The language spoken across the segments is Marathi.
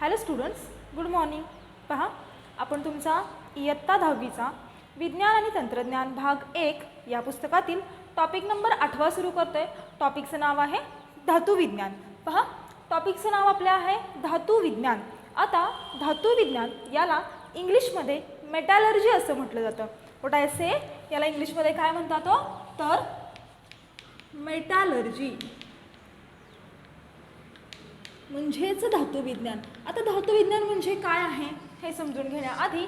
Hello students, good morning. पहा, आपण तुमचा इयत्ता 10वीचा विज्ञान आणि तंत्रज्ञान भाग 1 या पुस्तकातील टॉपिक नंबर 8 सुरू करतोय. टॉपिकचं नाव आहे धातुविज्ञान. पहा, टॉपिकचं नाव आपलं आहे धातुविज्ञान. आता धातुविज्ञान याला इंग्लिशमध्ये मेटॅलर्जी असं म्हटलं जातं. व्हॉट आय से, याला इंग्लिशमध्ये काय म्हणतात हो, तर मेटॅलर्जी म्हणजेच धातुविज्ञान. आता धातुविज्ञान म्हणजे काय आहे हे समजून घेण्याआधी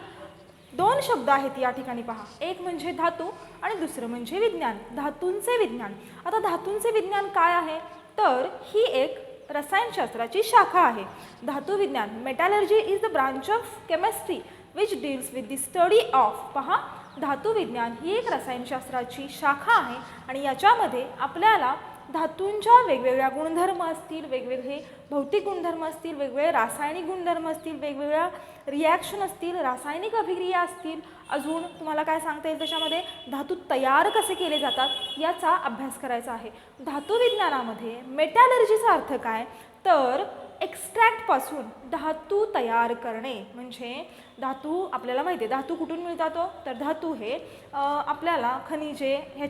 दोन शब्द आहेत या ठिकाणी. पहा, एक म्हणजे धातू आणि दुसरं म्हणजे विज्ञान, धातूंचे विज्ञान. आता धातूंचे विज्ञान काय आहे, तर ही एक रसायनशास्त्राची शाखा आहे. धातुविज्ञान, metallurgy is the branch of chemistry which deals with the study of. पहा, धातुविज्ञान ही एक रसायनशास्त्राची शाखा आहे आणि याच्यामध्ये आपल्याला धातूंच्या वेगवेगळ्या गुणधर्म असतील, वेगवेगळे भौतिक गुणधर्म असतील, वेगवेगळे रासायनिक गुणधर्म असतील, वेगवेगळ्या रिॲक्शन असतील, रासायनिक अभिक्रिया असतील, अजून तुम्हाला काय सांगता येईल त्याच्यामध्ये धातू तयार कसे केले जातात याचा अभ्यास करायचा आहे. धातुविज्ञानामध्ये मेटॅलर्जीचा अर्थ काय, तर एक्स्ट्रॅक्टपासून धातू तयार करणे. म्हणजे धातू आपल्याला माहिती आहे, धातू कुठून मिळतात हो, तर धातू हे आपल्याला खनिजे हे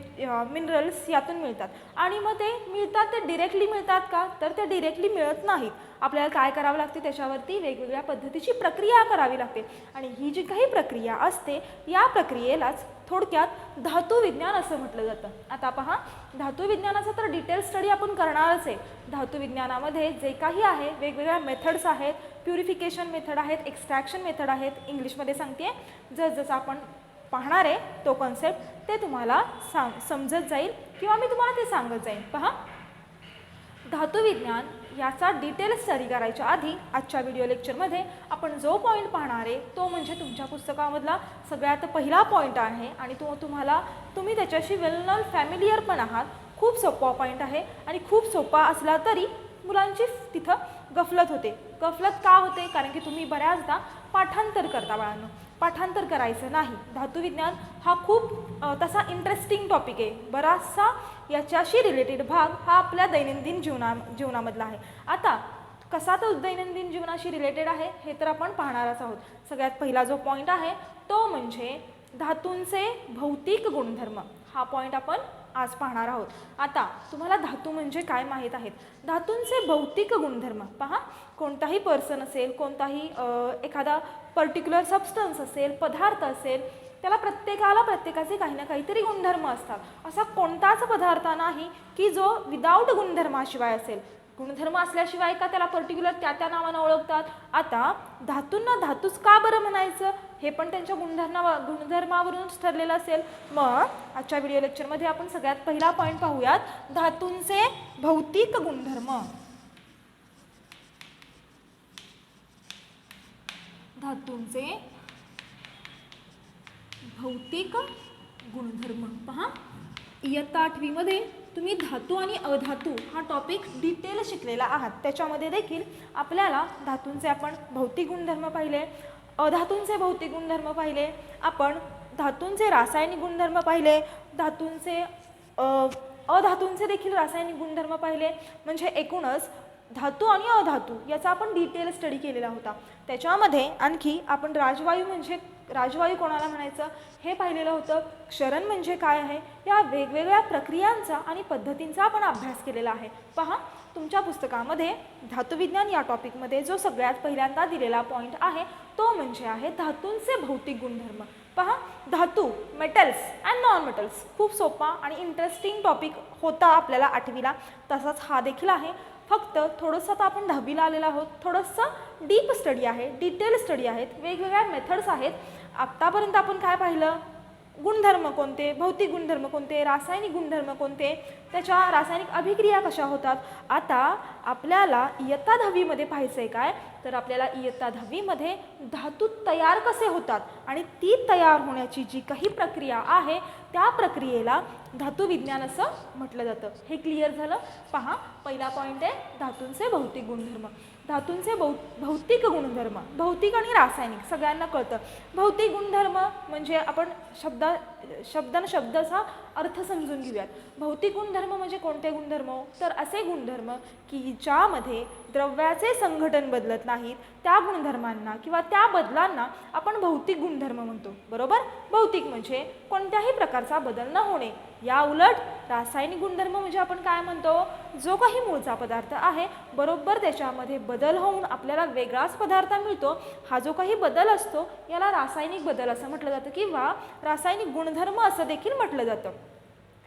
मिनरल्स यातून मिळतात. आणि मग ते मिळतात ते डिरेक्टली मिळतात का, तर ते डिरेक्टली मिळत नाहीत. आपल्याला काय करावं लागते, त्याच्यावरती वेगवेगळ्या पद्धतीची प्रक्रिया करावी लागते. आणि ही जी काही प्रक्रिया असते या प्रक्रियेलाच थोडक्यात धातुविज्ञान असं म्हटलं जातं. आता पहा, धातुविज्ञानाचा तर डिटेल स्टडी आपण करणारच आहे. धातुविज्ञानामध्ये जे काही आहे वेगवेगळ्या मेथड्स आहेत, प्युरिफिकेशन मेथड आहेत, एक्स्ट्रॅक्शन मेथड आहेत. इंग्लिशमध्ये सांगते, जसं आपण पाहणार आहे तो कॉन्सेप्ट ते तुम्हाला समजत जाईल किंवा मी तुम्हाला ते सांगत जाईन. पहा, धातुविज्ञान याचा डिटेल स्टडी करायच्या आधी आजच्या व्हिडिओ लेक्चरमध्ये आपण जो पॉईंट पाहणार आहे तो म्हणजे तुमच्या पुस्तकामधला सगळ्यात पहिला पॉईंट आहे आणि तुम्ही त्याच्याशी वेल नॉन फॅमिलियर पण आहात. खूप सोपा पॉईंट आहे आणि खूप सोपा असला तरी मुलांची तिथं गफलत होते. गफलत का होते, कारण की तुम्ही बऱ्याचदा पाठांतर करता. बाळांनो, पाठांतर करायचं नाही. धातुविज्ञान हा खूप तसा इंटरेस्टिंग टॉपिक आहे. बराचसा याच्याशी रिलेटेड भाग हा आपल्या दैनंदिन जीवनामधला आहे. आता कसा तो दैनंदिन जीवनाशी रिलेटेड आहे हे तर आपण पाहणारच आहोत. सगळ्यात पहिला जो पॉईंट आहे तो म्हणजे धातूंचे भौतिक गुणधर्म. हा पॉईंट आपण आज पाहणार आहोत. आता तुम्हाला धातू म्हणजे काय माहीत आहेत. धातूंचे भौतिक गुणधर्म पहा, कोणताही पर्सन असेल, कोणताही एखादा पर्टिक्युलर सबस्टन्स असेल, पदार्थ असेल, त्याला प्रत्येकाचे काही ना काहीतरी गुणधर्म असतात. असा कोणताच पदार्थ नाही की जो विदाऊट गुणधर्माशिवाय असेल. गुणधर्म असल्याशिवाय का त्याला पर्टिक्युलर त्या नावानं ओळखतात. आता धातूंना धातूच का बरं म्हणायचं हे पण त्यांच्या गुणधर्मावरूनच ठरलेलं असेल. मग आजच्या व्हिडिओ लेक्चरमध्ये आपण सगळ्यात पहिला पॉईंट पाहूयात, धातूंचे भौतिक गुणधर्म. धातूंचे भौतिक गुणधर्म. पहा, इयत्ता 8वीमध्ये तुम्ही धातू आणि अधातू हा टॉपिक डिटेल शिकलेला आहात. त्याच्यामध्ये देखील आपल्याला धातूंचे आपण भौतिक गुणधर्म पाहिले, अधातूंचे भौतिक गुणधर्म पाहिले, आपण धातूंचे रासायनिक गुणधर्म पाहिले, अधातूंचे देखील रासायनिक गुणधर्म पाहिले. म्हणजे एकूणच धातू आणि अधातू याचा आपण डिटेल स्टडी केलेला होता. त्याच्यामध्ये आणखी आपण राजवायू कोणाला म्हणायचं हे पाहिलेलं होतं. क्षरण म्हणजे काय आहे, या वेगवेगळ्या प्रक्रियांचा आणि पद्धतींचा आपण अभ्यास केलेला आहे. पहा, तुमच्या पुस्तकामध्ये धातुविज्ञान या टॉपिकमध्ये जो सगळ्यात पहिल्यांदा दिलेला पॉईंट आहे तो म्हणजे आहे धातूंचे भौतिक गुणधर्म. पहा, धातू, मेटल्स अँड नॉन मेटल्स खूप सोपा आणि इंटरेस्टिंग टॉपिक होता आपल्याला 8वीला, तसाच हा देखील आहे. फक्त थोडंसं आता आपण 10वीला आलेलो आहोत. थोडंसं डीप स्टडी आहे, डिटेल स्टडी आहेत, वेगवेगळ्या मेथड्स आहेत. आत्तापर्यंत आपण काय पाहिलं, गुणधर्म कोणते, भौतिक गुणधर्म कोणते, रासायनिक गुणधर्म कोणते, त्याच्या रासायनिक अभिक्रिया कशा होतात. आता आपल्याला इयत्ता 10वीमध्ये पाहायचं आहे काय, तर आपल्याला इयत्ता 10वीमध्ये धातू तयार कसे होतात आणि ती तयार होण्याची जी काही प्रक्रिया आहे त्या प्रक्रियेला धातुविज्ञान असं म्हटलं जातं. हे क्लिअर झालं. पहा, पहिला पॉईंट आहे धातूंचे भौतिक गुणधर्म. धातूंचे भौतिक गुणधर्म, भौतिक आणि रासायनिक सगळ्यांना कळतं. भौतिक गुणधर्म म्हणजे आपण शब्द शब्दाचा अर्थ समजून घेऊयात. भौतिक गुणधर्म म्हणजे कोणते गुणधर्म? तर असे गुणधर्म की ज्यामध्ये द्रव्याचे संघटन बदलत नाहीत त्या गुणधर्मांना किंवा त्या बदलांना आपण भौतिक गुणधर्म म्हणतो. बरोबर? भौतिक म्हणजे कोणत्याही प्रकारचा बदल न होणे. या उलट रासायनिक गुणधर्म म्हणजे आपण काय म्हणतो? जो काही मूळचा पदार्थ आहे बरोबर त्याच्यामध्ये बदल होऊन आपल्याला वेगळाच पदार्थ मिळतो. हा जो काही बदल असतो याला रासायनिक बदल असं म्हटलं जातं किंवा रासायनिक गुणधर्म असं देखील म्हटलं जातं.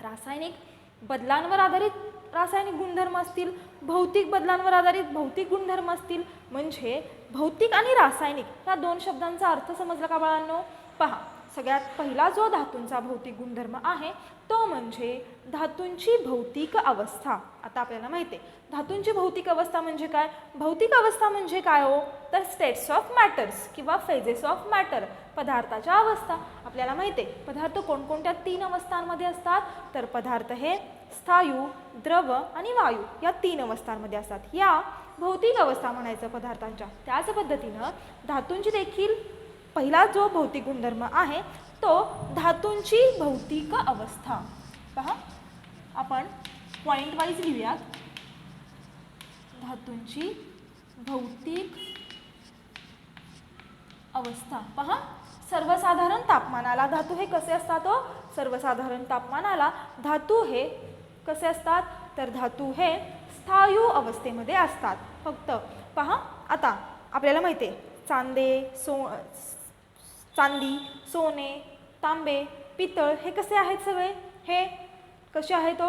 रासायनिक बदलांवर आधारित रासायनिक गुणधर्म असतील, भौतिक बदलांवर आधारित भौतिक गुणधर्म असतील. म्हणजे भौतिक आणि रासायनिक या दोन शब्दांचा अर्थ समजला का बाळांनो? पहा, सगळ्यात पहिला जो धातूंचा भौतिक गुणधर्म आहे तो म्हणजे धातूंची भौतिक अवस्था. आता आपल्याला माहिती आहे धातूंची भौतिक अवस्था म्हणजे काय? भौतिक अवस्था म्हणजे काय हो? तर स्टेट्स ऑफ मॅटर्स किंवा फेजेस ऑफ मॅटर, पदार्थाच्या अवस्था. आपल्याला माहिती आहे पदार्थ कोणकोणत्या 3 अवस्थांमध्ये असतात? तर पदार्थ हे स्थायू, द्रव आणि वायू या 3 अवस्थांमध्ये असतात. या भौतिक अवस्था म्हणायचं पदार्थांच्या. त्याच पद्धतीनं धातूंची देखील पहिला जो भौतिक गुणधर्म आहे तो धातूंची भौतिक अवस्था. पहा, आपण पॉइंट वाईज लिहूयात. धातूंची भौतिक अवस्था. पहा, सर्वसाधारण तापमानाला धातू हे कसे असतात? सर्वसाधारण तापमानाला धातू हे कसे असतात? तर धातू हे स्थायू अवस्थेमध्ये असतात. फक्त पहा, आता आपल्याला माहिती आहे चांदी, सोने, तांबे, पितळ हे कसे आहेत? सगळे हे कसे आहेत?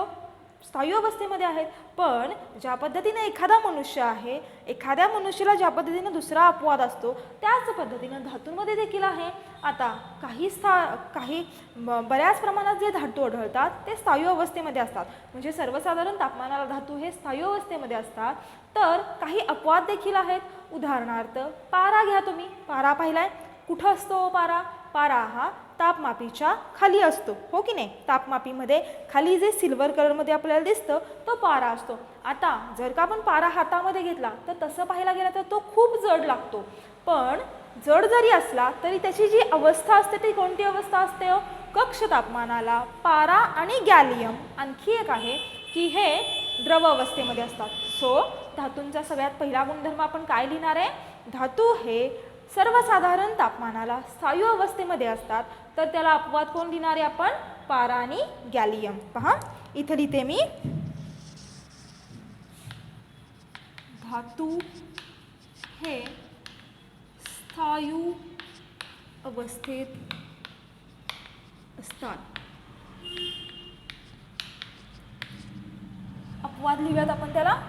स्थायू अवस्थेमध्ये आहेत. पण ज्या पद्धतीने एखादा मनुष्य आहे, एखाद्या मनुष्याला ज्या पद्धतीने दुसरा अपवाद असतो त्याच पद्धतीनं धातूंमध्ये देखील आहे. आता काही बऱ्याच प्रमाणात जे धातू आढळतात ते स्थायू अवस्थेमध्ये असतात. म्हणजे सर्वसाधारण तापमानाला धातू हे स्थायू अवस्थेमध्ये असतात. तर काही अपवाद देखील आहेत. उदाहरणार्थ पारा घ्या तुम्ही. पारा पाहिलाय? कुठं असतो पारा? पारा हा तापमापीच्या खाली असतो, हो की नाही? तापमापीमध्ये खाली जे सिल्वर कलरमध्ये आपल्याला दिसतं तो पारा असतो. आता जर का आपण पारा हातामध्ये घेतला तर तसं पाहायला गेलं तर तो खूप जड लागतो. पण जड जरी असला तरी त्याची जी अवस्था असते ती कोणती अवस्था असते? कक्ष तापमानाला पारा आणि गॅलियम आणखी एक आहे की हे द्रव अवस्थेमध्ये असतात. सो धातूंचा सगळ्यात पहिला गुणधर्म आपण काय लिहिणार आहे? धातू हे सर्वसाधारण तापमानाला स्थायू अवस्थेमध्ये असतात. तर त्याला अपवाद कोण लिहिणार आहे आपण? पारा आणि गॅलियम. पहा, इथे लिहिते मी. धातू हे स्थायू अवस्थेत असतात. अपवाद लिहूयात आपण त्याला.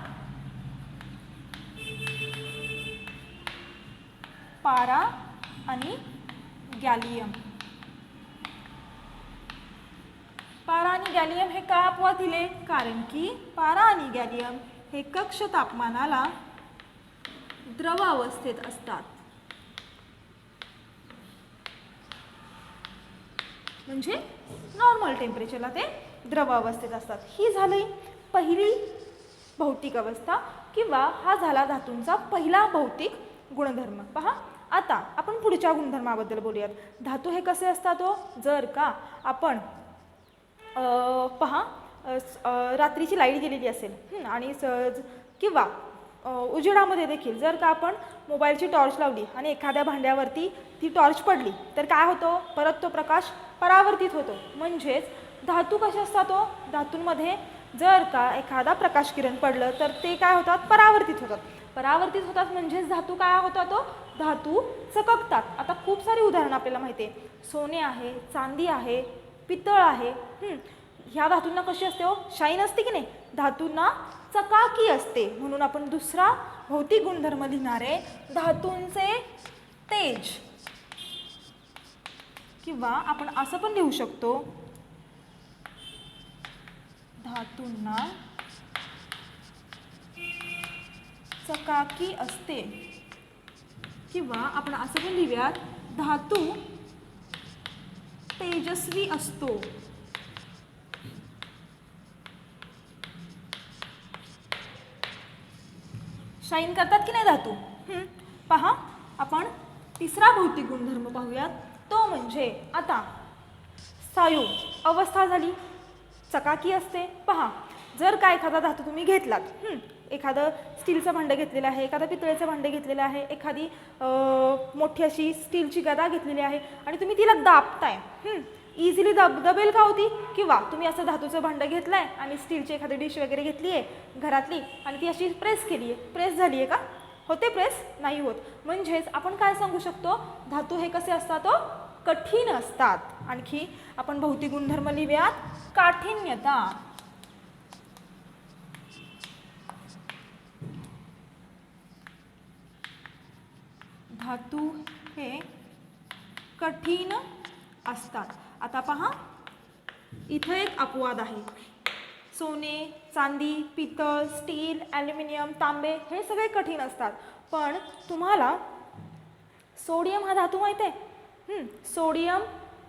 पारा आणि गॅलियम. पारा आणि गॅलियम हे का अपवाद दिले? कारण की पारा आणि गॅलियम हे कक्ष तापमानाला द्रव अवस्थेत असतात. म्हणजे नॉर्मल टेम्परेचरला ते द्रव अवस्थेत असतात. ही झाली पहिली भौतिक अवस्था किंवा हा झाला धातूंचा पहिला भौतिक गुणधर्म. पहा, आता आपण पुढच्या गुणधर्माबद्दल बोलूयात. धातू हे कसे असतात? जर का आपण पहा रात्रीची लाईट गेलेली असेल आणि किंवा उजेडामध्ये देखील जर का आपण मोबाईलची टॉर्च लावली आणि एखाद्या भांड्यावरती ती टॉर्च पडली तर काय होतं? परत तो प्रकाश परावर्तित होतो. म्हणजेच धातू कसे असतात? धातूंमध्ये जर का एखादा प्रकाश किरण पडलं तर ते काय होतात? परावर्तित होतात. परावर्तित होतात म्हणजेच धातू काय होतात? धातू चककतात. आता खूप सारी उदाहरणं आपल्याला माहिती आहे. सोने आहे, चांदी आहे, पितळ आहे. ह्या धातूंना कशी असते? शाईन असते की नाही? धातूंना चकाकी असते. म्हणून आपण दुसरा भौतिक गुणधर्म लिहिणार आहे धातूंचे तेज. किंवा आपण असं पण लिहू शकतो धातूंना चकाकी असते. किंवा आपण असं पण लिहूयात धातू तेजस्वी असतो. शाईन करतात की नाही धातू? पहा, आपण तिसरा भौतिक गुणधर्म पाहूयात. तो म्हणजे आता स्थायू अवस्था झाली, चकाकी असते. पहा, जर का एखादा धातू तुम्ही घेतलात, एखादं स्टीलचं भांडं घेतलेलं आहे, एखादं पितळेचं भांडं घेतलेलं आहे, एखादी मोठी अशी स्टीलची गदा घेतलेली आहे आणि तुम्ही तिला दाबताय, इझिली दबेल का होती? किंवा तुम्ही असं धातूचं भांडं घेतलं आहे आणि स्टीलची एखादी डिश वगैरे घेतली आहे घरातली आणि ती अशी प्रेस केली आहे, प्रेस झाली आहे का? होते प्रेस? नाही होत. म्हणजेच आपण काय सांगू शकतो, धातू हे कसे असतात? कठीण असतात. आणखी आपण भौतिक गुणधर्म लिहूयात. काठिण्यता. धातू हे कठीण असतात. आता पहा, इथं एक अपवाद आहे. सोने, चांदी, पितळ, स्टील, ॲल्युमिनियम, तांबे हे सगळे कठीण असतात. पण तुम्हाला सोडियम हा धातू माहीत आहे? सोडियम,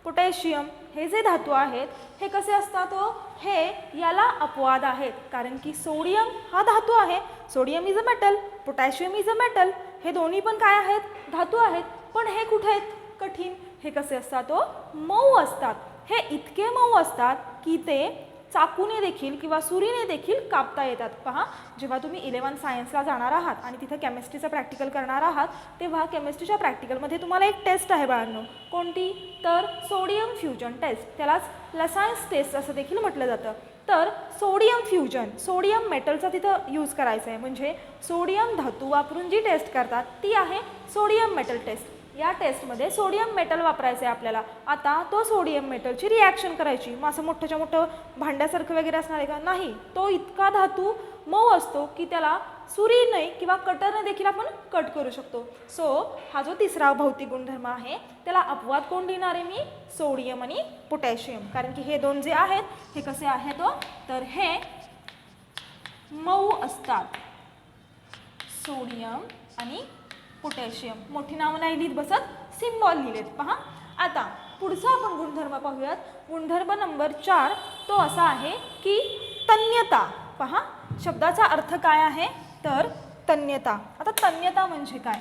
पोटॅशियम हे जे धातू आहेत हे कसे असतात? हे याला अपवाद आहेत. कारण की सोडियम हा धातू आहे, sodium is a metal, potassium is a metal, हे दोन्ही पण काय आहेत? धातू आहेत. पण हे कुठे आहेत? कठीण. हे कसे असतात? मऊ असतात. हे इतके मऊ असतात की ते चाकूने देखील किंवा सुरीने देखील कापता येतात. पहा, जेव्हा तुम्ही 11 सायन्सला जाणार आहात आणि तिथे केमिस्ट्रीचं प्रॅक्टिकल करणार आहात, तेव्हा केमिस्ट्रीच्या प्रॅक्टिकलमध्ये तुम्हाला एक टेस्ट आहे बाळांनो. कोणती? तर सोडियम फ्युजन टेस्ट. त्यालाच लसायन्स टेस्ट असं देखील म्हटलं जातं. तर सोडियम फ्युजन, सोडियम मेटलचा तिथं यूज करायचा आहे. म्हणजे सोडियम धातू वापरून जी टेस्ट करतात ती आहे सोडियम मेटल टेस्ट. या टेस्टमध्ये सोडियम मेटल वापरायचं आहे आपल्याला. आता तो सोडियम मेटलची रिॲक्शन करायची. मग असं मोठ्याच्या मोठं भांड्यासारखं वगैरे असणार आहे का? नाही. तो इतका धातू मऊ असतो की त्याला सुरीने किंवा कटरने देखील आपण कट करू शकतो. सो हा जो तिसरा भौतिक गुणधर्म आहे त्याला अपवाद कोण लिहिणार आहे मी? सोडियम आणि पोटॅशियम. कारण की हे दोन जे आहेत हे कसे आहेत? तर हे मऊ असतात. सोडियम आणि पोटॅशियम. मोठी नावं नाही लिहित बसत, सिम्बॉल लिहिलेत. पहा, आता पुढचा आपण गुणधर्म पाहूयात. गुणधर्म नंबर 4 तो असा आहे की तन्यता. पहा, शब्दाचा अर्थ काय आहे? तर तन्यता. आता तन्यता म्हणजे काय?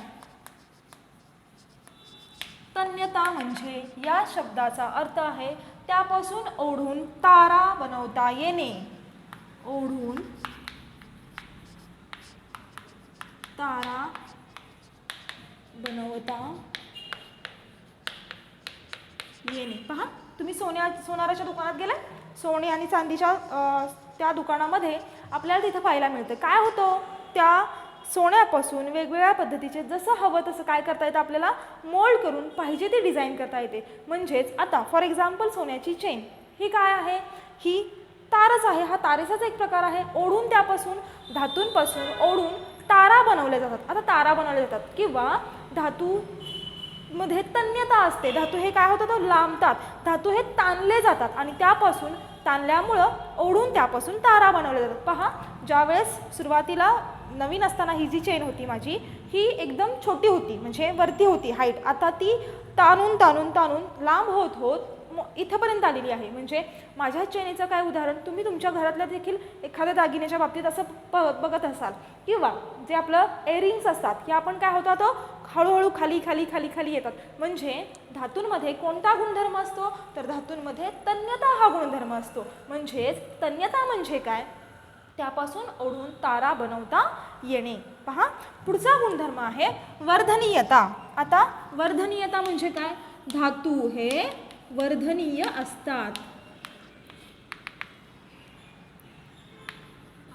तन्यता म्हणजे या शब्दाचा अर्थ आहे त्यापासून ओढून तारा बनवता येणे. ओढून तारा बनवता येणे. पहा, तुम्ही सोनाराच्या दुकानात गेले, सोने आणि चांदीच्या त्या दुकानामध्ये आपल्याला तिथं पाहायला मिळतं काय होतं? त्या सोन्यापासून वेगवेगळ्या पद्धतीचे जसं हवं तसं काय करता येतं आपल्याला? मोल्ड करून पाहिजे ती डिझाईन करता येते. म्हणजेच आता फॉर एक्झाम्पल सोन्याची चेन ही काय आहे? ही तारच आहे. हा तारेचाच एक प्रकार आहे. ओढून त्यापासून धातूंपासून ओढून तारा बनवल्या जातात. आता तारा बनवल्या जातात किंवा धातूमध्ये तन्यता असते. धातू हे काय होतात? लांबतात. धातू हे ताणले जातात आणि त्यापासून ताणल्यामुळं ओढून त्यापासून तारा बनवल्या जातात. पहा, ज्यावेळेस सुरुवातीला नवीन असताना ही जी चेन होती माझी ही एकदम छोटी होती, म्हणजे वरती होती हाईट. आता ती ताणून ताणून ताणून लांब होत होत इथंपर्यंत आलेली आहे. म्हणजे माझ्या चेनीचं काय उदाहरण तुम्ही तुमच्या घरातल्या देखील एखाद्या दागिन्याच्या बाबतीत असं बघत असाल. किंवा जे आपलं एअरिंग्स असतात हे आपण काय होतात? हळूहळू खाली खाली खाली खाली येतात. म्हणजे धातूंमध्ये कोणता गुणधर्म असतो? तर धातूंमध्ये तन्यता हा गुणधर्म असतो. म्हणजेच तन्यता म्हणजे काय? त्यापासून ओढून तारा बनवता येणे. पहा, पुढचा गुणधर्म आहे वर्धनीयता. आता वर्धनीयता म्हणजे काय? धातू हे वर्धनीय असतात.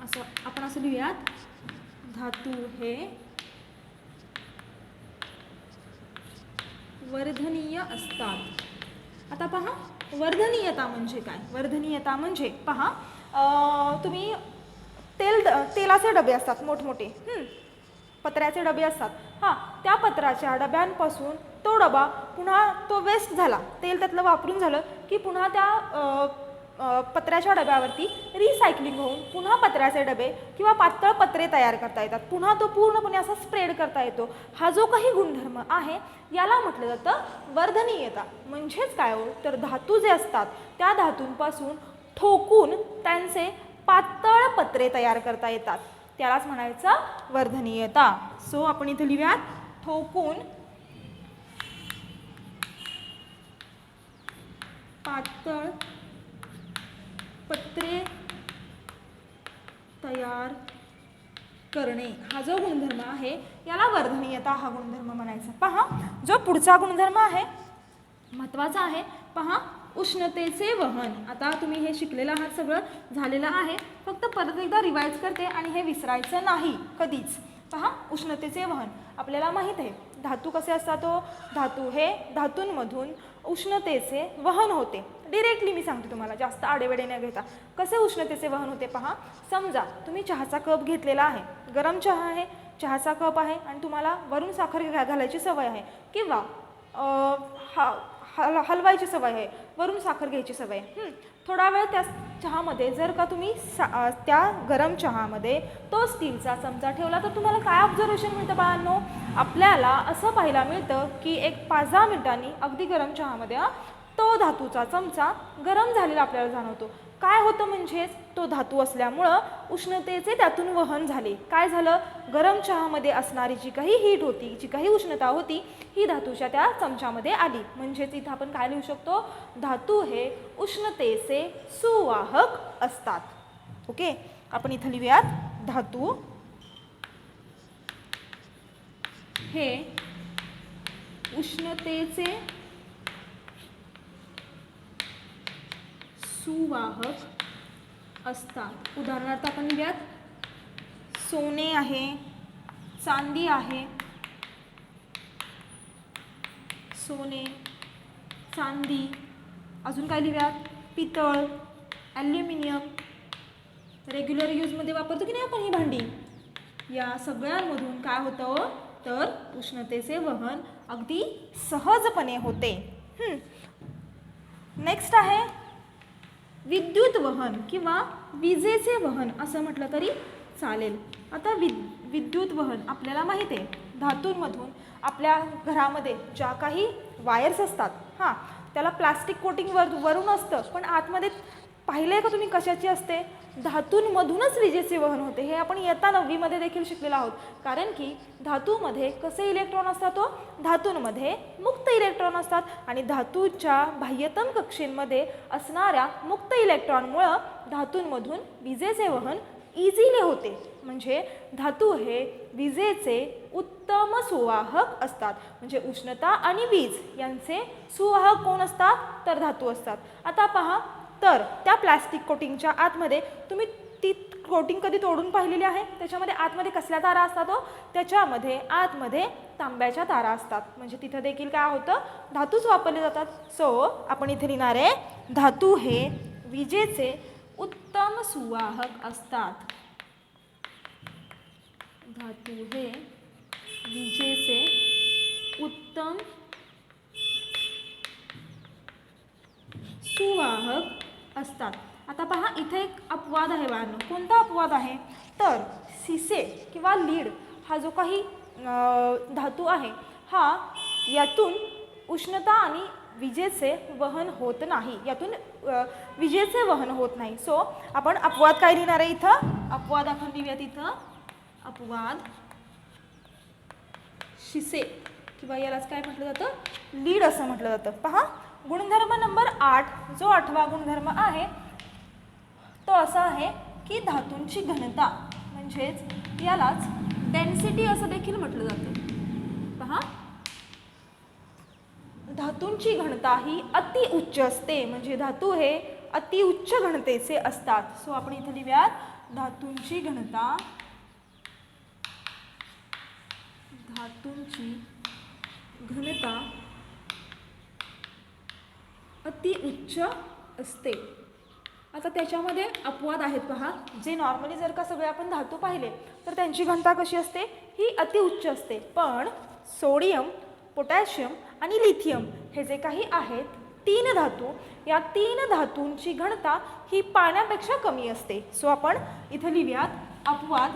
असं आपण असं लिहूयात, धातू हे वर्धनीय असतात. आता पहा, वर्धनीयता म्हणजे काय? वर्धनीयता म्हणजे पहा, तुम्ही तेलाचे डबे असतात मोठमोठे, पत्र्याचे डबे असतात. हां, त्या पत्राच्या डब्यांपासून तो डबा पुन्हा तो वेस्ट झाला, तेल त्यातलं वापरून झालं की पुन्हा त्या पत्र्याच्या डब्यावरती रिसायकलिंग होऊन पुन्हा पत्र्याचे डबे किंवा पातळ पत्रे तयार करता येतात. पुन्हा तो पूर्णपणे असा स्प्रेड करता येतो. हा जो काही गुणधर्म आहे याला म्हटलं जातं वर्धनीयता. म्हणजेच काय हो? तर धातू जे असतात त्या धातूंपासून ठोकून त्यांचे पातळ पत्रे तयार करता येतात. त्यालाच म्हणायचं वर्धनीयता. सो आपण इथे लिहूयात, ठोकून पातळ पत्रे तयार करणे हा जो गुणधर्म आहे याला वर्धनीयता हा गुणधर्म म्हणायचा. पहा जो पुढचा गुणधर्म आहे महत्त्वाचा आहे. पहा उष्णतेचे वहन. आता तुम्ही हे शिकलेलं आहात, सगळं झालेलं आहे, फक्त परत एकदा रिवाइज करते आणि हे विसरायचं नाही कधीच. पहा उष्णतेचे वहन आपल्याला माहीत आहे धातू कसे असतात. धातू हे धातूंमधून उष्णतेचे वहन होते. डिरेक्टली मी सांगते तुम्हाला, जास्त आडेवेडे न घेता. कसे उष्णतेचे वहन होते पहा. समजा तुम्ही चहाचा कप घेतलेला आहे, गरम चहा आहे, चहाचा कप आहे आणि तुम्हाला वरून साखर घालायची सवय आहे किंवा हलवायची सवय आहे, वरून साखर घ्यायची सवय आहे. थोडा वेळ त्या चहामध्ये जर का तुम्ही त्या गरम चहामध्ये तो स्टीलचा चमचा ठेवला तर तुम्हाला काय ऑब्झर्वेशन मिळतं बाळांनो. आपल्याला असं पाहायला मिळतं की एक 5-10 मिनिटांनी अगदी गरम चहामध्ये तो धातूचा चमचा गरम झालेला आपल्याला जाणवतो. काय होतं म्हणजेच तो धातू असल्यामुळं उष्णतेचे त्यातून वहन झाले. काय झालं, गरम चहामध्ये असणारी जी काही हीट होती, जी काही उष्णता होती, ही धातूच्या त्या चमच्यामध्ये आली. म्हणजेच इथं आपण काय लिहू शकतो, धातू हे उष्णतेचे सुवाहक असतात. ओके, आपण इथं लिहूयात धातू हे उष्णतेचे सुवाहक असतात. उदाहरणार्थ आपण लिहूयात सोने आहे, चांदी आहे, सोने, चांदी, अजून काय लिहूयात पितळ, ॲल्युमिनियम, रेग्युलर यूजमध्ये वापरतो की नाही आपण ही भांडी, या सगळ्यांमधून काय होतं तर उष्णतेचे वहन अगदी सहजपणे होते. नेक्स्ट आहे विद्युत वहन किंवा विजेचे वहन असं म्हटलं तरी चालेल. आता विद्युत वहन आपल्याला माहिती आहे धातूंमधून आपल्या घरामध्ये ज्या काही वायर्स असतात त्याला प्लास्टिक कोटिंग वरून असतं, पण आतमध्ये पाहिलं आहे का तुम्ही कशाची असते, धातूंमधूनच विजेचे वहन होते. हे आपण इयत्ता 9वीमध्ये देखील शिकलेलो आहोत. कारण की धातूमध्ये कसे इलेक्ट्रॉन असतात, धातूंमध्ये मुक्त इलेक्ट्रॉन असतात आणि धातूच्या बाह्यतम कक्षेमध्ये असणाऱ्या मुक्त इलेक्ट्रॉनमुळं धातूंमधून विजेचे वहन इझिली होते. म्हणजे धातू हे विजेचे उत्तम सुवाहक असतात. म्हणजे उष्णता आणि वीज यांचे सुवाहक कोण असतात तर धातू असतात. आता पहा, तर त्या प्लॅस्टिक कोटिंगच्या आतमध्ये तुम्ही ती कोटिंग कधी तोडून पाहिलेली आहे, त्याच्यामध्ये आतमध्ये कसल्या तारा असतात, त्याच्यामध्ये आतमध्ये तांब्याच्या तारा असतात. म्हणजे तिथं देखील काय होतं धातूच वापरले जातात. सो आपण इथे लिहिणार आहे धातू हे विजेचे उत्तम सुवाहक असतात. धातू हे विजेचे उत्तम सुवाहक असतात. आता पहा इथे एक अपवाद आहे बाळांनो. कोणता अपवाद आहे तर सिसे किंवा लीड हा जो काही धातू आहे यातून उष्णता आणि विजेचे वहन होत नाही, यातून विजेचे वहन होत नाही. सो आपण अपवाद काय लिहिणार आहे इथं, अपवाद आपण लिहूयात इथं, अपवाद शिसे किंवा यालाच काय म्हटलं जातं लीड असं म्हटलं जातं. पहा गुणधर्म नंबर 8 जो 8वा गुणधर्म आहे तो असा आहे की धातूंची घनता, म्हणजेच यालाच डेन्सिटी असं देखील म्हटलं जातं. पहा धातूंची घनता ही अति उच्च असते. म्हणजे धातू हे अति उच्च घनतेचे असतात. सो आपण इथे लिहूयात धातूंची घनता, धातूंची घनता अति उच्च असते. आता त्याच्यामध्ये अपवाद आहेत पहा, जे नॉर्मली जर का सगळे आपण धातू पाहिले तर त्यांची घनता कशी असते ही अति उच्च असते. पण सोडियम, पोटॅशियम आणि लिथियम हे जे काही आहेत 3 धातू, या 3 धातूंची घनता ही पाण्यापेक्षा कमी असते. सो आपण इथे लिहूयात अपवाद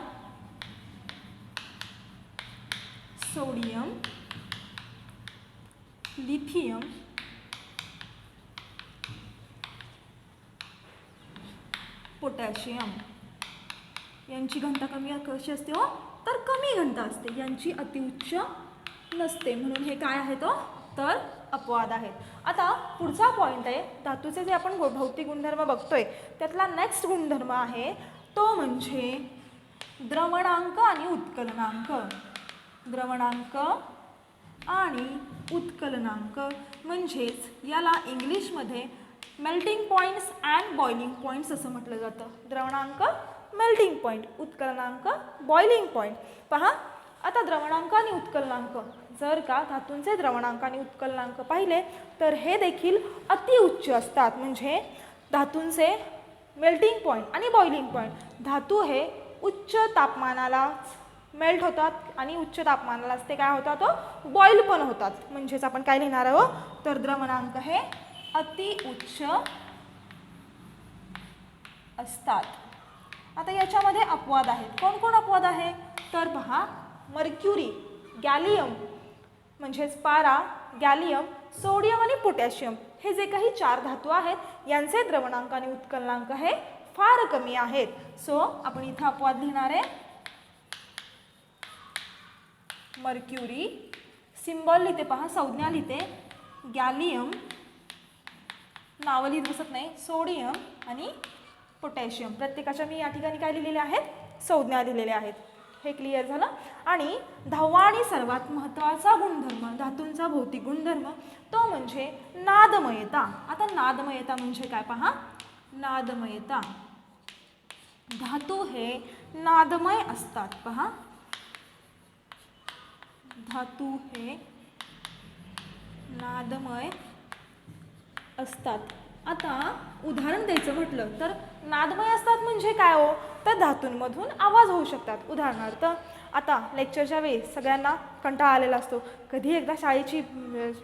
सोडियम, लिथियम, पोटॅशियम यांची घनता कशी असते तर कमी घनता असते, यांची अतिउच्च नसते. म्हणून हे काय आहेत तर अपवाद आहेत. आता पुढचा पॉईंट आहे, धातूचे जे आपण भौतिक गुणधर्म बघतोय त्यातला नेक्स्ट गुणधर्म आहे तो म्हणजे द्रवणांक आणि उत्कलनांक. द्रवणांक आणि उत्कलनांक म्हणजेच याला इंग्लिशमध्ये melting points and boiling points असं म्हटलं जातं. द्रवणांक मेल्टिंग पॉईंट, उत्कलनांक बॉइलिंग पॉईंट. पहा आता द्रवणांक आणि उत्कलनांक, जर का धातूंचे द्रवणांक आणि उत्कलनांक पाहिले तर हे देखील अतिउच्च असतात. म्हणजे धातूंचे मेल्टिंग पॉईंट आणि बॉइलिंग पॉईंट, धातू हे उच्च तापमानाला मेल्ट होतात आणि उच्च तापमानालाच ते काय होतात, बॉईल पण होतात. म्हणजेच आपण काय लिहिणार आहोत तर द्रवणांक हे अतिउच्च असतात. आता याच्यामध्ये अपवाद आहेत. कोण कोण अपवाद आहे तर पहा, मर्क्युरी, गॅलियम म्हणजेच पारा, गॅलियम, सोडियम आणि पोटॅशियम हे जे काही 4 धातू आहेत यांचे द्रवणांक आणि उत्कलनांक हे फार कमी आहेत. सो आपण इथं अपवाद लिहिणार आहे मर्क्युरी, सिम्बॉल लिहिते पहा, संज्ञा लिहिते गॅलियम, नावं लिहित बसत नाही, सोडियम आणि पोटॅशियम. प्रत्येकाच्या मी या ठिकाणी काय लिहिलेले आहेत, संज्ञा लिहिलेल्या आहेत. हे क्लिअर झालं. आणि 10वा आणि सर्वात महत्त्वाचा गुणधर्म, धातूंचा भौतिक गुणधर्म, तो म्हणजे नादमयता. आता नादमयता म्हणजे काय पहा, नादमयता, धातू हे नादमय असतात. पहा, धातू हे नादमय असतात. आता उदाहरण द्यायचं म्हटलं तर नादमय असतात म्हणजे काय हो, तर धातूंमधून आवाज होऊ शकतात. उदाहरणार्थ आता लेक्चरच्या वेळी सगळ्यांना कंटाळा आलेला असतो. कधी एकदा शाळेची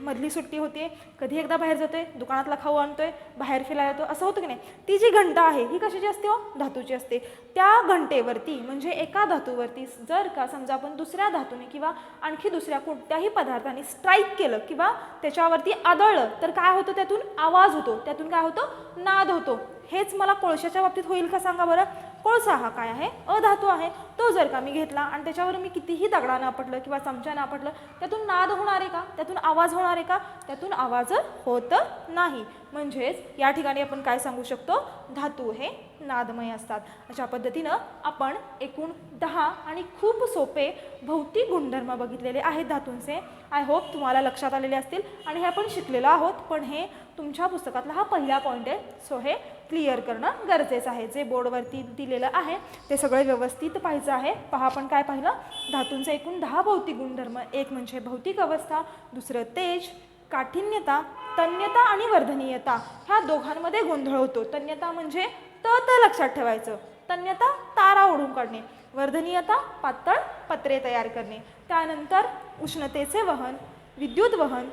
मधली सुट्टी होते, कधी एकदा बाहेर जातोय, दुकानातला खाऊ आणतोय, बाहेर फिरायला येतो, असं होतं की नाही. ती जी घंटा आहे ही कशाची असते हो, धातूची असते. त्या घंटेवरती म्हणजे एका धातूवरती जर का समजा आपण दुसऱ्या धातूने किंवा आणखी दुसऱ्या कोणत्याही पदार्थाने स्ट्राईक केलं किंवा त्याच्यावरती आदळलं तर काय होतं, त्यातून आवाज होतो, त्यातून काय होतं, नाद होतो. हेच मला कोळशाच्या बाबतीत होईल का सांगा बरं. कोळसा हा काय आहे, अधातू आहे. तो जर का मी घेतला आणि त्याच्यावर मी कितीही दगडानं आपटलं किंवा चमच्यानं आपटलं, त्यातून नाद होणार आहे का, त्यातून आवाज होणार आहे का, त्यातून आवाज होत नाही. म्हणजेच या ठिकाणी आपण काय सांगू शकतो, धातू हे नादमय असतात. अशा पद्धतीनं आपण एकूण 10 आणि खूप सोपे भौतिक गुणधर्म बघितलेले आहेत धातूंचे. आय होप तुम्हाला लक्षात आलेले असतील आणि हे आपण शिकलेलो आहोत. पण हे तुमच्या पुस्तकातला हा पहिला पॉईंट आहे. सो हे क्लिअर करणं गरजेचं आहे. जे बोर्डवरती दिलेलं आहे ते सगळं व्यवस्थित पाहायचं आहे. पहा आपण काय पाहिलं, धातूंचे एकूण 10 भौतिक गुणधर्म. एक म्हणजे भौतिक अवस्था, दुसरं तेज, काठिन्यता, तन्यता आणि वर्धनीयता. ह्या दोघांमध्ये गोंधळ होतो. तन्यता म्हणजे लक्षात ठेवायचं, तन्यता तारा ओढून काढणे, वर्धनीयता पातळ पत्रे तयार करणे. त्यानंतर उष्णतेचे वहन, विद्युत वहन,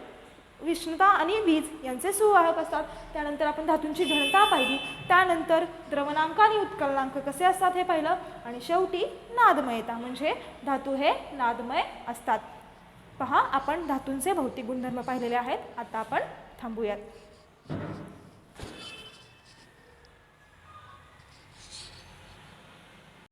उष्णता आणि वीज यांचे सुवाहक असतात. त्यानंतर आपण धातूंची घनता पाहिली, त्यानंतर द्रवणांक आणि उत्कलनांक कसे असतात हे पाहिलं, आणि शेवटी नादमयता म्हणजे धातू हे नादमय असतात. पहा आपण धातूंचे भौतिक गुणधर्म पाहिलेले आहेत. आता आपण थांबूयात.